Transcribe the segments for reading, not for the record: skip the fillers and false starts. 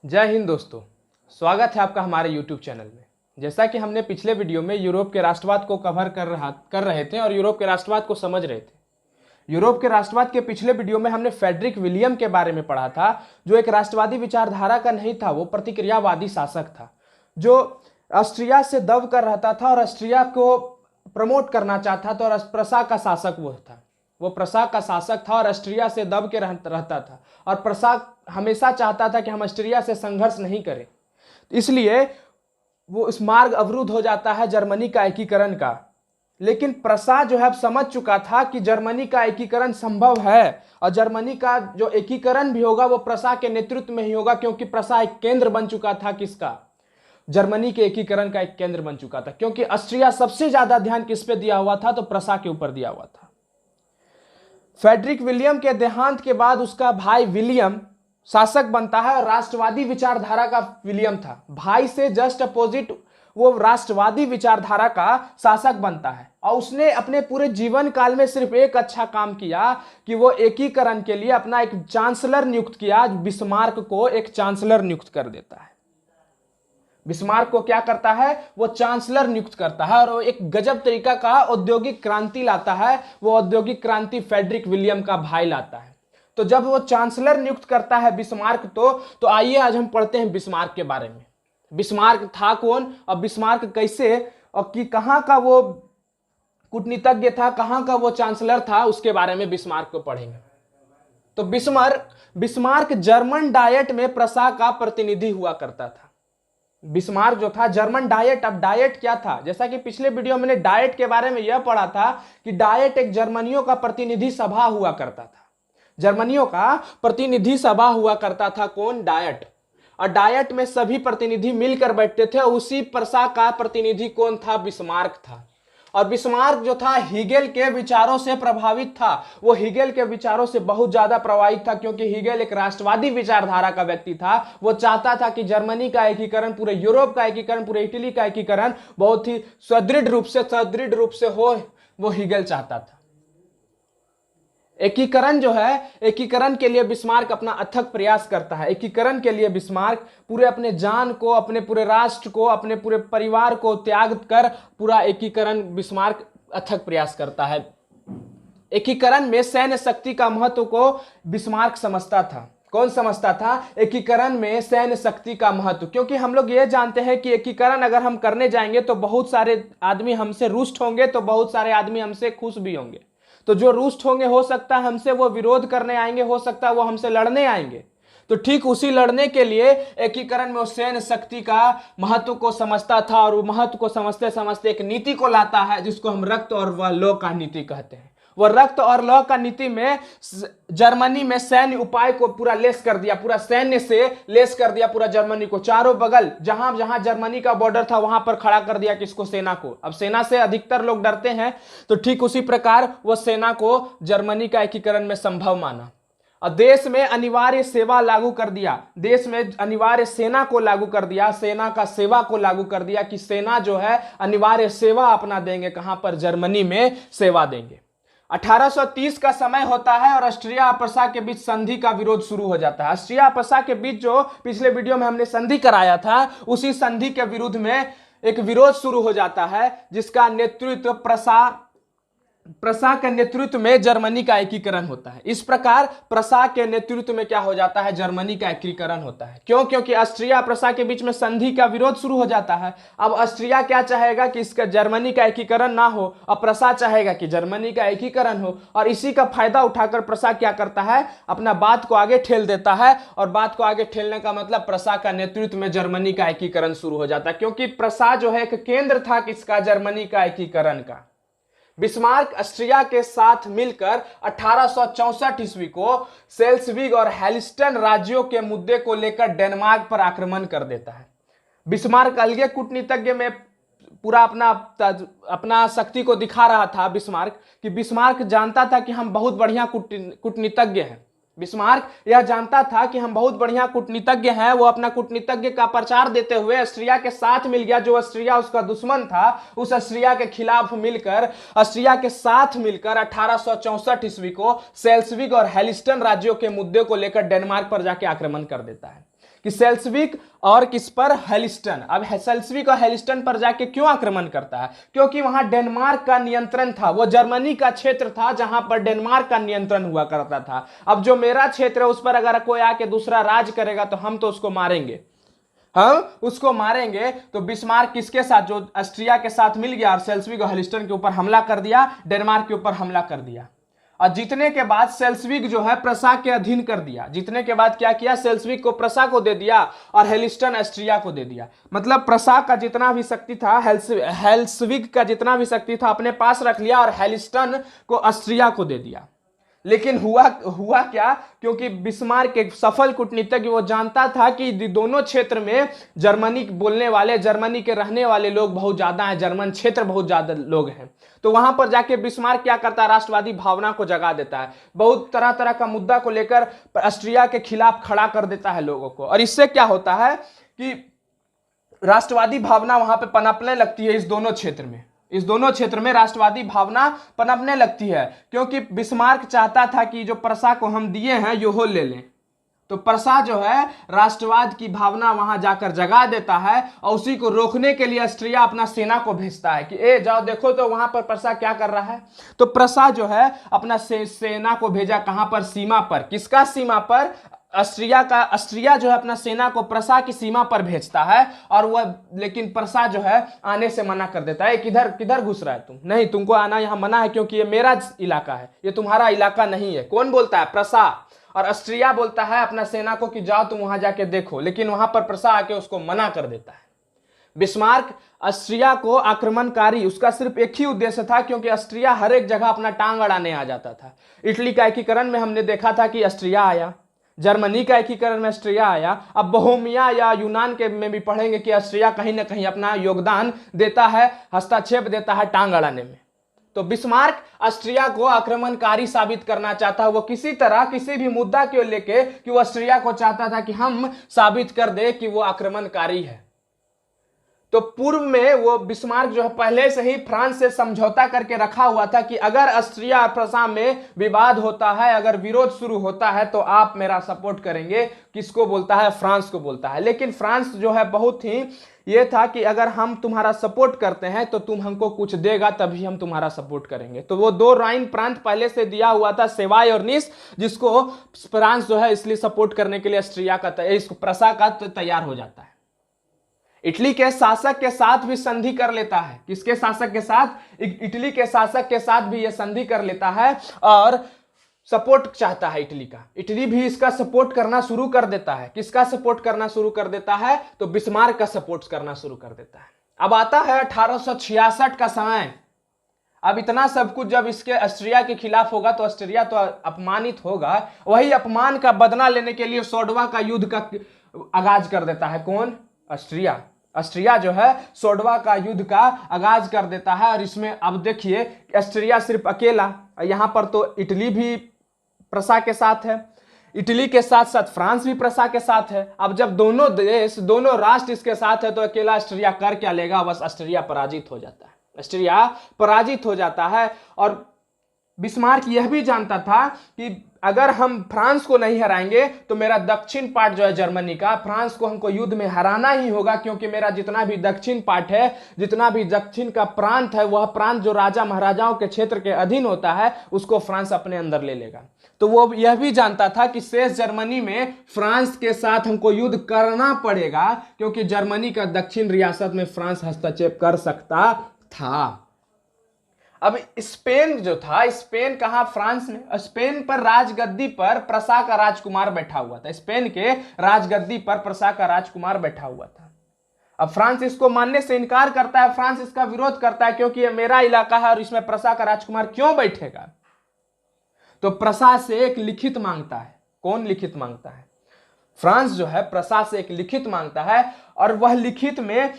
जय हिंद दोस्तों, स्वागत है आपका हमारे YouTube चैनल में। जैसा कि हमने पिछले वीडियो में यूरोप के राष्ट्रवाद को कवर कर रहे थे और यूरोप के राष्ट्रवाद को समझ रहे थे। यूरोप के राष्ट्रवाद के पिछले वीडियो में हमने फ्रेडरिक विलियम के बारे में पढ़ा था, जो एक राष्ट्रवादी विचारधारा का नहीं था, वो प्रतिक्रियावादी शासक था जो ऑस्ट्रिया से दब कर रहता था और ऑस्ट्रिया को प्रमोट करना चाहता था। और प्रसा का शासक वो था, वो प्रसा का शासक था और ऑस्ट्रिया से दब के रहता था। और प्रसा हमेशा चाहता था कि हम ऑस्ट्रिया से संघर्ष नहीं करें, इसलिए वो इस मार्ग अवरुद्ध हो जाता है जर्मनी का एकीकरण का। लेकिन प्रसा जो है अब समझ चुका था कि जर्मनी का एकीकरण संभव है और जर्मनी का जो एकीकरण भी होगा वो प्रसा के नेतृत्व में ही होगा, क्योंकि प्रसा एक केंद्र बन चुका था। किसका? जर्मनी के एकीकरण का एक केंद्र बन चुका था, क्योंकि ऑस्ट्रिया सबसे ज्यादा ध्यान किस पे दिया हुआ था? तो प्रसा के ऊपर दिया हुआ था। फ्रेडरिक विलियम के देहांत के बाद उसका भाई विलियम शासक बनता है और राष्ट्रवादी विचारधारा का विलियम था। भाई से जस्ट अपोजिट वो राष्ट्रवादी विचारधारा का शासक बनता है और उसने अपने पूरे जीवन काल में सिर्फ एक अच्छा काम किया कि वो एकीकरण के लिए अपना एक चांसलर नियुक्त किया। बिस्मार्क को एक चांसलर नियुक्त कर देता है। बिस्मार्क को क्या करता है? वो चांसलर नियुक्त करता है और वो एक गजब तरीका का औद्योगिक क्रांति लाता है। वो औद्योगिक क्रांति फ्रेडरिक विलियम का भाई लाता है। तो जब वो चांसलर नियुक्त करता है बिस्मार्क तो आइए आज हम पढ़ते हैं बिस्मार्क के बारे में। बिस्मार्क था कौन और बिस्मार्क कैसे और कि कहाँ का वो कूटनीतिज्ञ था, कहाँ का वो चांसलर था, उसके बारे में बिस्मार्क को पढ़ेंगे। तो बिस्मार्क जर्मन डायट में प्रसा का प्रतिनिधि हुआ करता था। बिस्मार्क जो था जर्मन डायट, अब डायट क्या था? जैसा कि पिछले वीडियो में मैंने डायट के बारे में यह पढ़ा था कि डायट एक जर्मनियों का प्रतिनिधि सभा हुआ करता था। जर्मनियों का प्रतिनिधि सभा हुआ करता था। कौन? डायट। और डायट में सभी प्रतिनिधि मिलकर बैठते थे। उसी प्रसा का प्रतिनिधि कौन था? बिस्मार्क था। और बिस्मार्क जो था हीगेल के विचारों से प्रभावित था। वो हीगेल के विचारों से बहुत ज्यादा प्रभावित था, क्योंकि हीगेल एक राष्ट्रवादी विचारधारा का व्यक्ति था। वो चाहता था कि जर्मनी का एकीकरण, पूरे यूरोप का एकीकरण, पूरे इटली का एकीकरण बहुत ही सुदृढ़ रूप से हो। वो हीगेल चाहता था। एकीकरण जो है, एकीकरण के लिए बिस्मार्क अपना अथक प्रयास करता है। एकीकरण के लिए बिस्मार्क पूरे अपने जान को, अपने पूरे राष्ट्र को, अपने पूरे परिवार को त्याग कर पूरा एकीकरण बिस्मार्क अथक प्रयास करता है। एकीकरण में सैन्य शक्ति का महत्व को बिस्मार्क समझता था। कौन समझता था? एकीकरण में सैन्य शक्ति का महत्व, क्योंकि हम लोग ये जानते हैं कि एकीकरण अगर हम करने जाएंगे तो बहुत सारे आदमी हमसे रुष्ट होंगे, तो बहुत सारे आदमी हमसे खुश भी होंगे। तो जो रुष्ट होंगे हो सकता है हमसे वो विरोध करने आएंगे, हो सकता है वो हमसे लड़ने आएंगे। तो ठीक उसी लड़ने के लिए एकीकरण में वो सैन्य शक्ति का महत्व को समझता था और वो महत्व को समझते समझते एक नीति को लाता है जिसको हम रक्त और लौ का नीति कहते हैं। वो रक्त और लौ का नीति में जर्मनी में सैन्य उपाय को पूरा लेस कर दिया, पूरा सैन्य से लेस कर दिया पूरा जर्मनी को। चारों बगल जहां जहां जर्मनी का बॉर्डर था वहां पर खड़ा कर दिया किसको? सेना को। अब सेना से अधिकतर लोग डरते हैं, तो ठीक उसी प्रकार वो सेना को जर्मनी का एकीकरण में संभव माना और देश में अनिवार्य सेवा लागू कर दिया। देश में अनिवार्य सेना को लागू कर दिया, सेना का सेवा को लागू कर दिया कि सेना जो है अनिवार्य सेवा अपना देंगे। कहां पर? जर्मनी में सेवा देंगे। 1830 का समय होता है और ऑस्ट्रिया प्रसा के बीच संधि का विरोध शुरू हो जाता है। ऑस्ट्रिया प्रसा के बीच जो पिछले वीडियो में हमने संधि कराया था, उसी संधि के विरुद्ध में एक विरोध शुरू हो जाता है, जिसका नेतृत्व प्रसा के नेतृत्व में जर्मनी का एकीकरण होता है। इस प्रकार प्रसा के नेतृत्व में क्या हो जाता है? जर्मनी का एकीकरण होता है। क्यों? क्योंकि ऑस्ट्रिया प्रसा के बीच में संधि का विरोध शुरू हो जाता है। अब ऑस्ट्रिया क्या चाहेगा कि इसका जर्मनी का एकीकरण ना हो और प्रसा चाहेगा कि जर्मनी का एकीकरण हो। और इसी का फायदा उठाकर प्रसा क्या करता है? अपना बात को आगे ठेल देता है। और बात को आगे ठेलने का मतलब प्रसा का नेतृत्व में जर्मनी का एकीकरण शुरू हो जाता है, क्योंकि प्रसा जो है एक केंद्र था किसका? जर्मनी का एकीकरण का। बिस्मार्क ऑस्ट्रिया के साथ मिलकर 1864 ईस्वी को सेल्सविग और हेलिस्टन राज्यों के मुद्दे को लेकर डेनमार्क पर आक्रमण कर देता है। बिस्मार्क अलगे कूटनीतिज्ञ में पूरा अपना शक्ति को दिखा रहा था। बिस्मार्क जानता था कि हम बहुत बढ़िया कूटनीतिज्ञ हैं। बिस्मार्क यह जानता था कि हम बहुत बढ़िया कूटनीतिज्ञ हैं। वो अपना कूटनीतिज्ञ का प्रचार देते हुए ऑस्ट्रिया के साथ मिल गया। जो ऑस्ट्रिया उसका दुश्मन था, उस ऑस्ट्रिया के खिलाफ मिलकर, ऑस्ट्रिया के साथ मिलकर 1864 ईस्वी को सेल्सविग और हेलिस्टन राज्यों के मुद्दे को लेकर डेनमार्क पर जाके आक्रमण कर देता है। कि सेल्सविक और किस पर, हेलिस्टन। अब सेल्सविक और हेलिस्टन पर जाके क्यों आक्रमण करता है? क्योंकि वहां डेनमार्क का नियंत्रण था, वो जर्मनी का क्षेत्र था जहां पर डेनमार्क का नियंत्रण हुआ करता था। अब जो मेरा क्षेत्र है उस पर अगर कोई आके दूसरा राज करेगा तो हम तो उसको मारेंगे, हम उसको मारेंगे। तो बिस्मार्क किसके साथ, जो ऑस्ट्रिया के साथ मिल गया और सेल्सविक और हेलिस्टन के ऊपर हमला कर दिया, डेनमार्क के ऊपर हमला कर दिया। और जीतने के बाद सेल्सविक जो है प्रसा के अधीन कर दिया। जीतने के बाद क्या किया, सेल्सविक को प्रसा को दे दिया और हेलिस्टन ऑस्ट्रिया को दे दिया। मतलब प्रसा का जितना भी शक्ति था, हेल्सविक का जितना भी शक्ति था अपने पास रख लिया और हेलिस्टन को ऑस्ट्रिया को दे दिया। लेकिन हुआ क्या, क्योंकि बिस्मार्क एक सफल कूटनीतिज्ञ, वो जानता था कि दोनों क्षेत्र में जर्मनी बोलने वाले, जर्मनी के रहने वाले लोग बहुत ज्यादा हैं, जर्मन क्षेत्र बहुत ज्यादा लोग हैं। तो वहां पर जाके बिस्मार्क क्या करता है, राष्ट्रवादी भावना को जगा देता है, बहुत तरह तरह का मुद्दा को लेकर ऑस्ट्रिया के खिलाफ खड़ा कर देता है लोगों को। और इससे क्या होता है कि राष्ट्रवादी भावना वहां पर पनपने लगती है। इस दोनों क्षेत्र में राष्ट्रवादी भावना पनपने लगती है, क्योंकि बिस्मार्क चाहता था कि जो प्रसा को हम दिए हैं यो ले लें। तो प्रसा जो है राष्ट्रवाद की भावना वहां जाकर जगा देता है और उसी को रोकने के लिए ऑस्ट्रिया अपना सेना को भेजता है कि ए जाओ देखो तो वहां पर प्रसा क्या कर रहा है। तो प्रसा जो है अपना सेना को भेजा कहां पर, सीमा पर। किसका सीमा पर, ऑस्ट्रिया जो है अपना सेना को प्रसा की सीमा पर भेजता है और वह, लेकिन प्रसा जो है आने से मना कर देता है। किधर किधर घुस रहा है तुम, नहीं तुमको आना यहाँ मना है, क्योंकि ये मेरा इलाका है, ये तुम्हारा इलाका नहीं है। कौन बोलता है, प्रसा। और ऑस्ट्रिया बोलता है अपना सेना को कि जाओ तुम वहां जाके देखो, लेकिन वहां पर प्रसा आके उसको मना कर देता है। बिस्मार्क ऑस्ट्रिया को आक्रमणकारी, उसका सिर्फ एक ही उद्देश्य था, क्योंकि ऑस्ट्रिया हर एक जगह अपना टांग अड़ाने आ जाता था। इटली का एकीकरण में हमने देखा था कि ऑस्ट्रिया आया, जर्मनी का एकीकरण में ऑस्ट्रिया आया। अब बोहेमिया या यूनान के में भी पढ़ेंगे कि ऑस्ट्रिया कहीं ना कहीं अपना योगदान देता है, हस्तक्षेप देता है टांग अड़ाने में। तो बिस्मार्क ऑस्ट्रिया को आक्रमणकारी साबित करना चाहता है। वो किसी तरह किसी भी मुद्दा को लेके कि वो ऑस्ट्रिया को चाहता था कि हम साबित कर दे कि वो आक्रमणकारी है। तो पूर्व में वो बिस्मार्क जो है पहले से ही फ्रांस से समझौता करके रखा हुआ था कि अगर ऑस्ट्रिया और प्रसा में विवाद होता है, अगर विरोध शुरू होता है तो आप मेरा सपोर्ट करेंगे। किसको बोलता है, फ्रांस को बोलता है। लेकिन फ्रांस जो है बहुत ही ये था कि अगर हम तुम्हारा सपोर्ट करते हैं तो तुम हमको कुछ देगा तभी हम तुम्हारा सपोर्ट करेंगे। तो वो दो राइन प्रांत पहले से दिया हुआ था, सेवाय और निस, जिसको फ्रांस जो है इसलिए सपोर्ट करने के लिए ऑस्ट्रिया का, इसको प्रसा का तैयार हो जाता है। इटली के शासक के साथ भी संधि कर लेता है। किसके शासक के साथ, इटली के शासक के साथ भी यह संधि कर लेता है और सपोर्ट चाहता है इटली का। इटली भी इसका सपोर्ट करना शुरू कर देता है। किसका सपोर्ट करना शुरू कर देता है, तो बिस्मार्क का सपोर्ट करना शुरू कर देता है। अब आता है 1866 का समय। अब इतना सब कुछ जब इसके ऑस्ट्रिया के खिलाफ होगा तो ऑस्ट्रिया तो अपमानित होगा। वही अपमान का बदला लेने के लिए सोडवा का युद्ध का आगाज कर देता है। कौन, ऑस्ट्रिया जो है सोडवा का युद्ध का आगाज कर देता है। और इसमें अब देखिए ऑस्ट्रिया सिर्फ अकेला, यहां पर तो इटली भी प्रसा के साथ है, इटली के साथ साथ फ्रांस भी प्रसा के साथ है। अब जब दोनों देश, दोनों राष्ट्र इसके साथ है तो अकेला ऑस्ट्रिया कर क्या लेगा, बस ऑस्ट्रिया पराजित हो जाता है। ऑस्ट्रिया पराजित हो जाता है। और बिस्मार्क यह भी जानता था कि अगर हम फ्रांस को नहीं हराएंगे तो मेरा दक्षिण पार्ट जो है जर्मनी का, फ्रांस को हमको युद्ध में हराना ही होगा, क्योंकि मेरा जितना भी दक्षिण पार्ट है, जितना भी दक्षिण का प्रांत है, वह प्रांत जो राजा महाराजाओं के क्षेत्र के अधीन होता है उसको फ्रांस अपने अंदर ले लेगा। तो वो यह भी जानता था कि शेष जर्मनी में फ्रांस के साथ हमको युद्ध करना पड़ेगा, क्योंकि जर्मनी का दक्षिण रियासत में फ्रांस हस्तक्षेप कर सकता था। अब स्पेन जो था, स्पेन कहा, फ्रांस में। स्पेन पर राजगद्दी पर प्रसा का राजकुमार बैठा हुआ था। स्पेन के राजगद्दी पर प्रसा का राजकुमार बैठा हुआ था। अब फ्रांस इसको मानने से इनकार करता है, फ्रांस इसका विरोध करता है, क्योंकि यह मेरा इलाका है और इसमें प्रसा का राजकुमार क्यों बैठेगा। तो प्रसा से एक लिखित मांगता है। कौन लिखित मांगता है, फ्रांस जो है प्रसा से एक लिखित मांगता है। और वह लिखित में,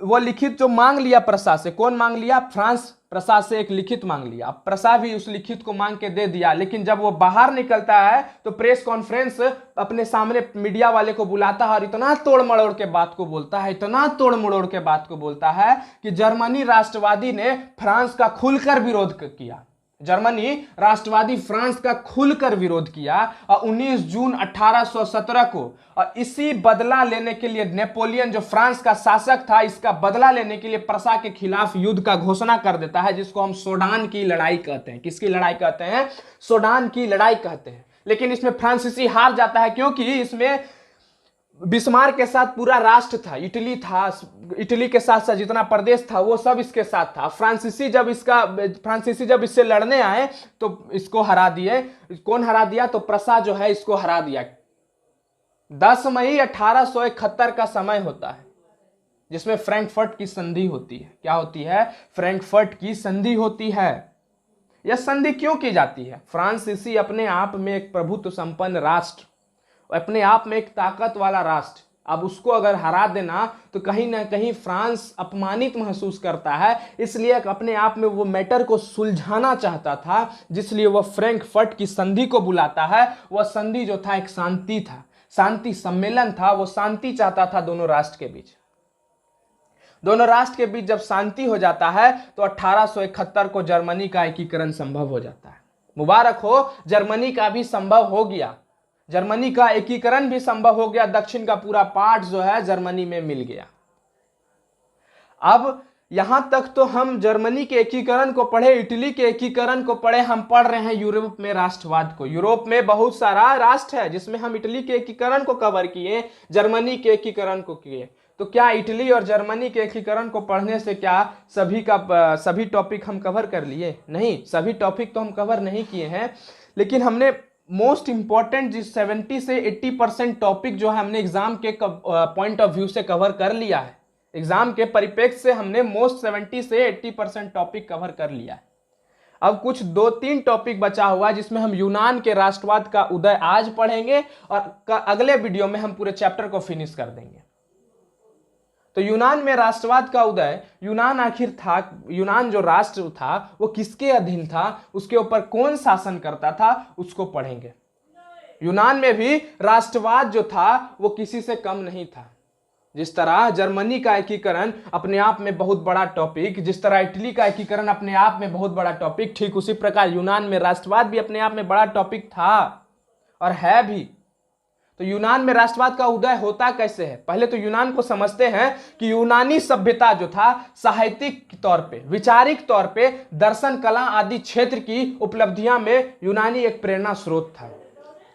वो लिखित जो मांग लिया प्रसा से, कौन मांग लिया, फ्रांस प्रसा से एक लिखित मांग लिया। अब प्रसा भी उस लिखित को मांग के दे दिया। लेकिन जब वो बाहर निकलता है तो प्रेस कॉन्फ्रेंस अपने सामने मीडिया वाले को बुलाता है और इतना तोड़ मड़ोड़ के बात को बोलता है, इतना तोड़ मड़ोड़ के बात को बोलता है कि जर्मनी राष्ट्रवादी ने फ्रांस का खुलकर विरोध किया। जर्मनी राष्ट्रवादी फ्रांस का खुलकर विरोध किया और 19 जून 1817 को, और इसी बदला लेने के लिए नेपोलियन जो फ्रांस का शासक था, इसका बदला लेने के लिए प्रसा के खिलाफ युद्ध का घोषणा कर देता है, जिसको हम सोडान की लड़ाई कहते हैं। किसकी लड़ाई कहते हैं? सोडान की लड़ाई कहते हैं। लेकिन इसमें फ्रांसीसी हार जाता है, क्योंकि इसमें बिस्मार्क के साथ पूरा राष्ट्र था, इटली था, इटली के साथ साथ जितना प्रदेश था वो सब इसके साथ था। फ्रांसीसी जब इससे लड़ने आए तो इसको हरा दिए। कौन हरा दिया? तो प्रसा जो है इसको हरा दिया। 10 मई 1871 का समय होता है, जिसमें फ्रैंकफर्ट की संधि होती है। क्या होती है? फ्रैंकफर्ट की संधि होती है। यह संधि क्यों की जाती है? फ्रांसीसी अपने आप में एक प्रभुत्व संपन्न राष्ट्र, अपने आप में एक ताकत वाला राष्ट्र, अब उसको अगर हरा देना तो कहीं ना कहीं फ्रांस अपमानित महसूस करता है, इसलिए अपने आप में वो मैटर को सुलझाना चाहता था, जिसलिए वह फ्रैंकफर्ट की संधि को बुलाता है। वह संधि जो था एक शांति था, शांति सम्मेलन था। वो शांति चाहता था दोनों राष्ट्र के बीच। दोनों राष्ट्र के बीच जब शांति हो जाता है तो 1871 को जर्मनी का एकीकरण संभव हो जाता है। मुबारक हो, जर्मनी का भी संभव हो गया, जर्मनी का एकीकरण भी संभव हो गया। दक्षिण का पूरा पार्ट जो है जर्मनी में मिल गया। अब यहां तक तो हम जर्मनी के एकीकरण को पढ़े, इटली के एकीकरण को पढ़े। हम पढ़ रहे हैं यूरोप में राष्ट्रवाद को। यूरोप में बहुत सारा राष्ट्र है, जिसमें हम इटली के एकीकरण को कवर किए, जर्मनी के एकीकरण को किए। तो क्या इटली और जर्मनी के एकीकरण को पढ़ने से क्या सभी टॉपिक हम कवर कर लिए? नहीं, सभी टॉपिक तो हम कवर नहीं किए हैं, लेकिन हमने मोस्ट इंपॉर्टेंट जिस 70 से 80% टॉपिक जो है हमने एग्जाम के पॉइंट ऑफ व्यू से कवर कर लिया है। एग्जाम के परिप्रेक्ष्य से हमने मोस्ट 70 से 80% टॉपिक कवर कर लिया है। अब कुछ 2-3 टॉपिक बचा हुआ है, जिसमें हम यूनान के राष्ट्रवाद का उदय आज पढ़ेंगे, और अगले वीडियो में हम पूरे चैप्टर को फिनिश कर देंगे। तो यूनान में राष्ट्रवाद का उदय, यूनान आखिर था, यूनान जो राष्ट्र था वो किसके अधीन था, उसके ऊपर कौन शासन करता था, उसको पढ़ेंगे। यूनान में भी राष्ट्रवाद जो था वो किसी से कम नहीं था। जिस तरह जर्मनी का एकीकरण अपने आप में बहुत बड़ा टॉपिक, जिस तरह इटली का एकीकरण अपने आप में बहुत बड़ा टॉपिक, ठीक उसी प्रकार यूनान में राष्ट्रवाद भी अपने आप में बड़ा टॉपिक था और है भी। तो यूनान में राष्ट्रवाद का उदय होता कैसे है? पहले तो यूनान को समझते हैं कि यूनानी सभ्यता जो था साहित्यिक तौर पे, विचारिक तौर पे, दर्शन, कला आदि क्षेत्र की उपलब्धियां में यूनानी एक प्रेरणा स्रोत था।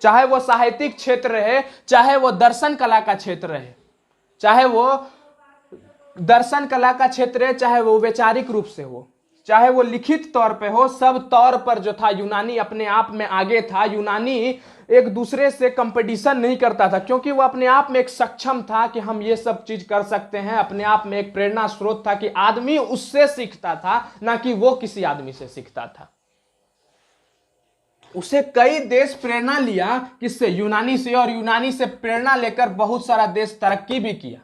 चाहे वो साहित्यिक क्षेत्र रहे, चाहे वो दर्शन कला का क्षेत्र रहे, चाहे वो दर्शन कला का क्षेत्र है, चाहे वो वैचारिक रूप से हो, चाहे वो लिखित तौर पे हो, सब तौर पर जो था यूनानी अपने आप में आगे था। यूनानी एक दूसरे से कंपटीशन नहीं करता था, क्योंकि वो अपने आप में एक सक्षम था कि हम ये सब चीज कर सकते हैं। अपने आप में एक प्रेरणा स्रोत था कि आदमी उससे सीखता था, ना कि वो किसी आदमी से सीखता था। उसे कई देश प्रेरणा लिया, किससे? यूनानी से, और यूनानी से प्रेरणा लेकर बहुत सारा देश तरक्की भी किया।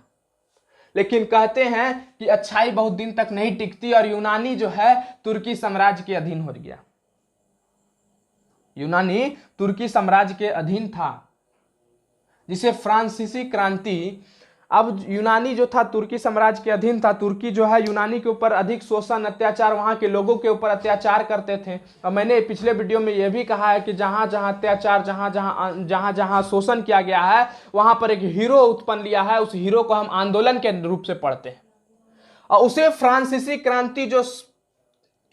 लेकिन कहते हैं कि अच्छाई बहुत दिन तक नहीं टिकती, और यूनानी जो है तुर्की साम्राज्य के अधीन हो गया। यूनानी तुर्की साम्राज्य के अधीन था, जिसे फ्रांसीसी क्रांति। अब यूनानी जो था तुर्की साम्राज्य के अधीन था। तुर्की जो है यूनानी के ऊपर अधिक शोषण, अत्याचार, वहां के लोगों के ऊपर अत्याचार करते थे। और मैंने पिछले वीडियो में यह भी कहा है कि जहां जहां अत्याचार, जहां जहां शोषण किया गया है, वहां पर एक हीरो उत्पन्न लिया है। उस हीरो को हम आंदोलन के रूप से पढ़ते हैं, और उसे फ्रांसीसी क्रांति, जो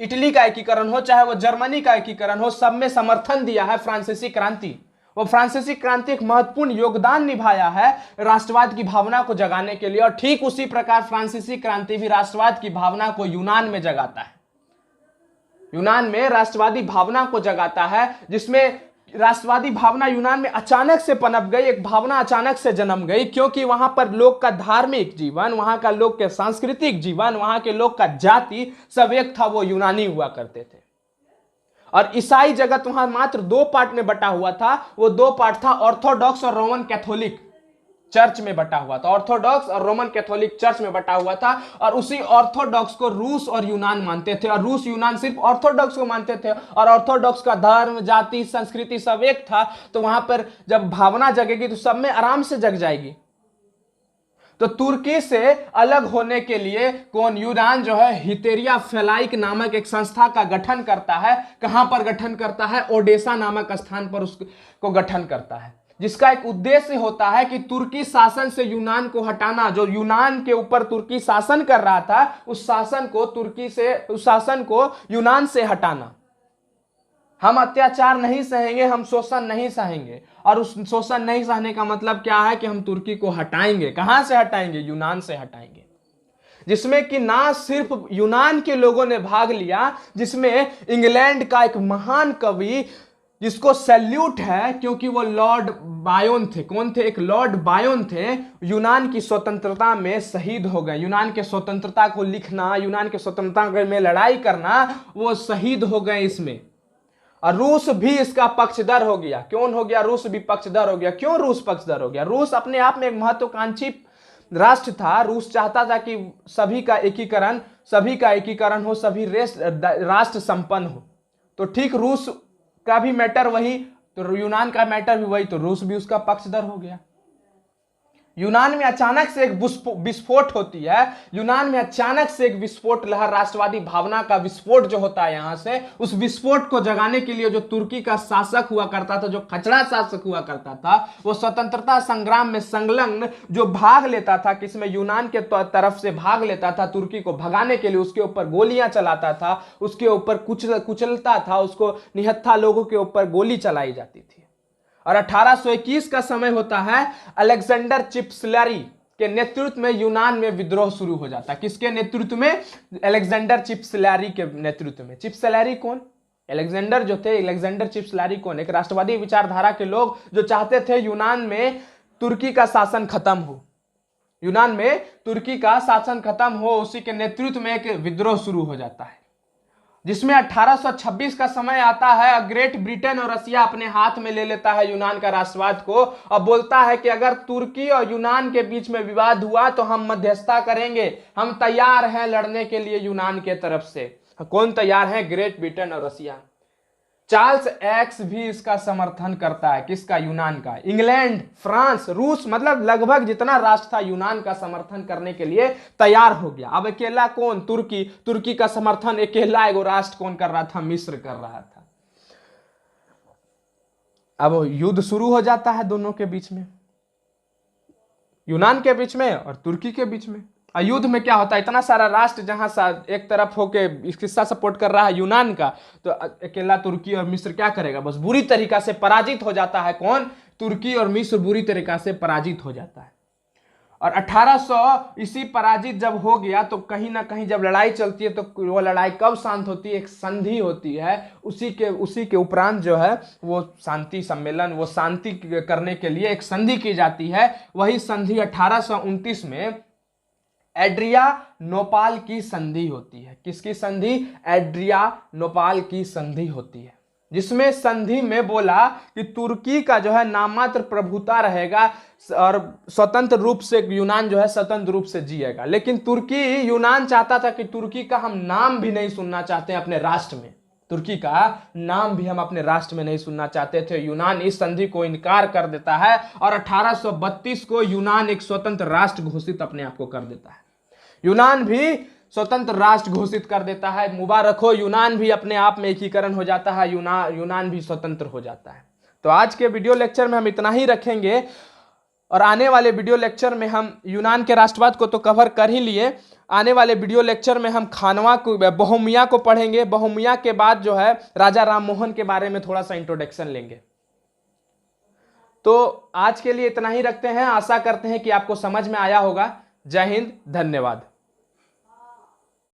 इटली का एकीकरण हो चाहे वो जर्मनी का एकीकरण हो, सब में समर्थन दिया है फ्रांसीसी क्रांति। वो फ्रांसीसी क्रांति एक महत्वपूर्ण योगदान निभाया है राष्ट्रवाद की भावना को जगाने के लिए, और ठीक उसी प्रकार फ्रांसीसी क्रांति भी राष्ट्रवाद की भावना को यूनान में जगाता है। यूनान में राष्ट्रवादी भावना को जगाता है, जिसमें राष्ट्रवादी भावना यूनान में अचानक से पनप गई, एक भावना अचानक से जन्म गई, क्योंकि वहां पर लोग का धार्मिक जीवन, वहां का लोग के सांस्कृतिक जीवन, वहां के लोग का जाति सब एक था, वो यूनानी हुआ करते थे। और ईसाई जगत वहां मात्र 2 पार्ट में बटा हुआ था। वो 2 पार्ट था ऑर्थोडॉक्स और रोमन कैथोलिक चर्च में बटा हुआ था। ऑर्थोडॉक्स और रोमन कैथोलिक चर्च में बटा हुआ था, और उसी ऑर्थोडॉक्स को रूस और यूनान मानते थे, और रूस यूनान सिर्फ ऑर्थोडॉक्स को मानते थे, और ऑर्थोडॉक्स का धर्म, जाति, संस्कृति सब एक था। तो वहां पर जब भावना जगेगी तो सब में आराम से जग जाएगी। तो तुर्की से अलग होने के लिए कौन, यूनान जो है हितेरिया फेलाइक नामक एक संस्था का गठन करता है। कहां पर गठन करता है? ओडेसा नामक स्थान पर उसको गठन करता है, जिसका एक उद्देश्य होता है कि तुर्की शासन से यूनान को हटाना। जो यूनान के ऊपर तुर्की शासन कर रहा था, उस शासन को यूनान से हटाना। हम अत्याचार नहीं सहेंगे, हम शोषण नहीं सहेंगे, और उस शोषण नहीं सहने का मतलब क्या है कि हम तुर्की को हटाएंगे। कहां से हटाएंगे? यूनान से हटाएंगे। जिसमें कि ना सिर्फ यूनान के लोगों ने भाग लिया, जिसमें इंग्लैंड का एक महान कवि जिसको सैल्यूट है, क्योंकि वो लॉर्ड बायोन थे। कौन थे? एक लॉर्ड बायोन थे। यूनान की स्वतंत्रता में शहीद हो गए। यूनान के स्वतंत्रता को लिखना, यूनान के स्वतंत्रता में लड़ाई करना, वो शहीद हो गए इसमें। और रूस भी इसका पक्षधर हो गया। क्यों हो गया? रूस भी पक्षधर हो गया। क्यों रूस पक्षधर हो गया? रूस अपने आप में एक महत्वाकांक्षी राष्ट्र था। रूस चाहता था कि सभी का एकीकरण हो, सभी राष्ट्र संपन्न हो। तो ठीक रूस का भी मैटर वही, तो यूनान का मैटर भी वही, तो रूस भी उसका पक्षधर हो गया। यूनान में अचानक से एक विस्फोट होती है। यूनान में अचानक से एक विस्फोट लहर, राष्ट्रवादी भावना का विस्फोट जो होता है यहां से, उस विस्फोट को जगाने के लिए जो तुर्की का शासक हुआ करता था, जो खचड़ा शासक हुआ करता था, वो स्वतंत्रता संग्राम में संलग्न जो भाग लेता था, किसमें? यूनान के तरफ से भाग लेता था, तुर्की को भगाने के लिए उसके ऊपर गोलियां चलाता था, उसके ऊपर कुचलता था, उसको निहत्था लोगों के ऊपर गोली चलाई जाती थी। और 1821 का समय होता है, अलेक्जेंडर चिप्सलरी के नेतृत्व में यूनान में विद्रोह शुरू हो जाता है। किसके नेतृत्व में? अलेक्जेंडर चिप्सलरी के नेतृत्व में। चिप्सलरी कौन? अलेक्जेंडर जो थे, अलेक्जेंडर चिप्सलरी कौन? एक राष्ट्रवादी विचारधारा के लोग जो चाहते थे यूनान में तुर्की का शासन खत्म हो, यूनान में तुर्की का शासन खत्म हो, उसी के नेतृत्व में एक विद्रोह शुरू हो जाता है, जिसमें 1826 का समय आता है। ग्रेट ब्रिटेन और रसिया अपने हाथ में ले लेता है यूनान का राष्ट्रवाद को, और बोलता है कि अगर तुर्की और यूनान के बीच में विवाद हुआ तो हम मध्यस्थता करेंगे, हम तैयार हैं लड़ने के लिए यूनान के तरफ से। कौन तैयार है? ग्रेट ब्रिटेन और रसिया। चार्ल्स एक्स भी इसका समर्थन करता है। किसका? यूनान का। इंग्लैंड, फ्रांस, रूस, मतलब लगभग जितना राष्ट्र था यूनान का समर्थन करने के लिए तैयार हो गया। अब अकेला कौन? तुर्की। तुर्की का समर्थन अकेला एगो राष्ट्र कौन कर रहा था? मिस्र कर रहा था। अब युद्ध शुरू हो जाता है दोनों के बीच में, यूनान के बीच में और तुर्की के बीच में। युद्ध में क्या होता है? इतना सारा राष्ट्र जहां एक तरफ होके किसका सपोर्ट कर रहा है? यूनान का। तो अकेला तुर्की और मिस्र क्या करेगा? बस बुरी तरीका से पराजित हो जाता है। कौन? तुर्की और मिस्र बुरी तरीका से पराजित हो जाता है। और 1800 इसी पराजित जब हो गया, तो कहीं ना कहीं जब लड़ाई चलती है, तो वो लड़ाई कब शांत होती है? एक संधि होती है। उसी के उपरांत जो है वो शांति सम्मेलन, वो शांति करने के लिए एक संधि की जाती है। वही संधि 1829 में एड्रियानोपाल की संधि होती है। किसकी संधि? एड्रियानोपाल की संधि होती है, जिसमें संधि में बोला कि तुर्की का जो है नाममात्र प्रभुता रहेगा और स्वतंत्र रूप से यूनान जो है स्वतंत्र रूप से जिएगा। लेकिन यूनान चाहता था कि तुर्की का हम नाम भी नहीं सुनना चाहते अपने राष्ट्र में, तुर्की का नाम भी हम अपने राष्ट्र में नहीं सुनना चाहते थे। यूनान इस संधि को इनकार कर देता है और 1832 को यूनान एक स्वतंत्र राष्ट्र घोषित अपने आप को कर देता है। यूनान भी स्वतंत्र राष्ट्र घोषित कर देता है। मुबारक हो, यूनान भी अपने आप में एकीकरण हो जाता है, यूनान भी स्वतंत्र हो जाता है। तो आज के वीडियो लेक्चर में हम इतना ही रखेंगे, और आने वाले वीडियो लेक्चर में हम यूनान के राष्ट्रवाद को तो कवर कर ही लिए। आने वाले वीडियो लेक्चर में हम बोहेमिया को पढ़ेंगे। बोहेमिया के बाद जो है राजा राममोहन के बारे में थोड़ा सा इंट्रोडक्शन लेंगे। तो आज के लिए इतना ही रखते हैं। आशा करते हैं कि आपको समझ में आया होगा। जय हिंद, धन्यवाद।